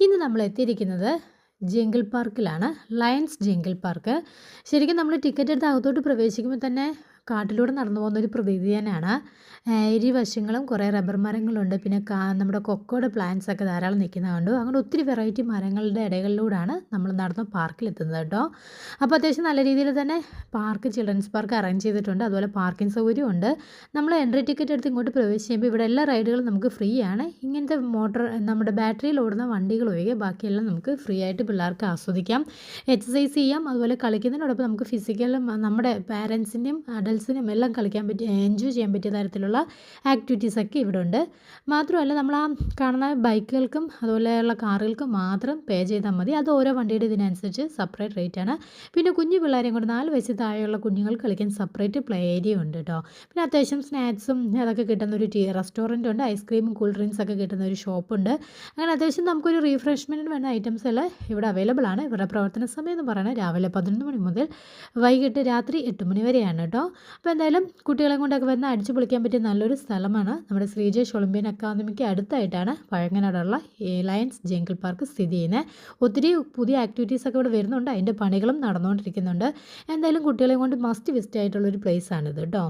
ഇന്ന് നമ്മൾ എത്തിയിരിക്കുന്നത് ജംഗിൾ പാർക്കിലാണ്. Lions jungle park. ശരിക്കും നമ്മൾ ടിക്കറ്റ് എടുത്ത് അകത്തോട്ട് പ്രവേശിക്കുമ്പോൾ തന്നെ കാട്ടിലൂടെ നടന്നു പോകുന്ന ഒരു പ്രതീതി തന്നെയാണ്. ഇരുവശങ്ങളും കുറേ റബ്ബർ മരങ്ങളുണ്ട്. പിന്നെ നമ്മുടെ കൊക്കോയുടെ പ്ലാന്റ്സ് ഒക്കെ ധാരാളം നിൽക്കുന്നത് കണ്ടു. അങ്ങനെ ഒത്തിരി വെറൈറ്റി മരങ്ങളുടെ ഇടകളിലൂടെയാണ് നമ്മൾ നടന്ന് പാർക്കിലെത്തുന്നത് കേട്ടോ. അപ്പോൾ അത്യാവശ്യം നല്ല രീതിയിൽ തന്നെ ചിൽഡ്രൻസ് പാർക്ക് അറേഞ്ച് ചെയ്തിട്ടുണ്ട്. അതുപോലെ പാർക്കിംഗ് സൗകര്യമുണ്ട്. നമ്മൾ എൻട്രി ടിക്കറ്റ് എടുത്ത് ഇങ്ങോട്ട് പ്രവേശിക്കുമ്പോൾ ഇവിടെ എല്ലാ റൈഡുകളും നമുക്ക് ഫ്രീ ആണ്. ഇങ്ങനത്തെ നമ്മുടെ ബാറ്ററിയിൽ ഓടുന്ന വണ്ടികൾ ഒഴികെ ബാക്കിയെല്ലാം നമുക്ക് ഫ്രീ ആയിട്ട് പിള്ളേർക്ക് ആസ്വദിക്കാം, എക്സസൈസ് ചെയ്യാം. അതുപോലെ കളിക്കുന്നതിനോടൊപ്പം നമുക്ക് ഫിസിക്കലും നമ്മുടെ പാരൻസിൻ്റെയും അഡൽസിനും എല്ലാം കളിക്കാൻ പറ്റിയ, എൻജോയ് ചെയ്യാൻ പറ്റിയ തരത്തിലുള്ള ആക്ടിവിറ്റീസൊക്കെ ഇവിടെ ഉണ്ട്. മാത്രമല്ല നമ്മൾ ആ കാണുന്ന ബൈക്കുകൾക്കും അതുപോലെയുള്ള കാറുകൾക്കും മാത്രം പേ ചെയ്താൽ മതി. അത് ഓരോ വണ്ടിയുടെ ഇതിനനുസരിച്ച് സെപ്പറേറ്റ് റേറ്റാണ്. പിന്നെ കുഞ്ഞു പിള്ളേരെയും കൊണ്ട് 4 വയസ്സിൽ താഴെയുള്ള കുഞ്ഞുങ്ങൾ കളിക്കാൻ സെപ്പറേറ്റ് പ്ലേ ഏരിയ ഉണ്ട് കേട്ടോ. പിന്നെ അത്യാവശ്യം സ്നാക്സും അതൊക്കെ കിട്ടുന്ന ഒരു റെസ്റ്റോറൻറ്റ് ഉണ്ട്. ഐസ്ക്രീമും കൂൾ ഡ്രിങ്ക്സ് ഒക്കെ കിട്ടുന്ന ഒരു ഷോപ്പുണ്ട്. അങ്ങനെ അത്യാവശ്യം നമുക്കൊരു റീഫ്രഷ്മെൻറ്റിന് വേണ്ട ഐറ്റംസ് എല്ലാം ഇവിടെ അവൈലബിൾ ആണ്. ഇവരുടെ പ്രവർത്തന സമയം എന്ന് പറയുന്നത് രാവിലെ 11 മണി മുതൽ വൈകിട്ട് രാത്രി 8 മണി വരെയാണ് കേട്ടോ. അപ്പോൾ എന്തായാലും കുട്ടികളെ കൊണ്ടൊക്കെ വന്ന് അടിച്ചു പൊളിക്കാൻ പറ്റിയ നല്ലൊരു സ്ഥലമാണ്. നമ്മുടെ ശ്രീജേഷ് ഒളിമ്പ്യൻ അക്കാദമിക്ക് അടുത്തായിട്ടാണ് പഴങ്ങനാടുള്ള ലയൺസ് ജംഗിൾ പാർക്ക് സ്ഥിതി ചെയ്യുന്നത്. ഒത്തിരി പുതിയ ആക്ടിവിറ്റീസൊക്കെ ഇവിടെ വരുന്നുണ്ട്. അതിൻ്റെ പണികളും നടന്നുകൊണ്ടിരിക്കുന്നുണ്ട്. എന്തായാലും കുട്ടികളെ കൊണ്ട് മസ്റ്റ് വിസിറ്റ് ആയിട്ടുള്ളൊരു പ്ലേസാണിത് കേട്ടോ.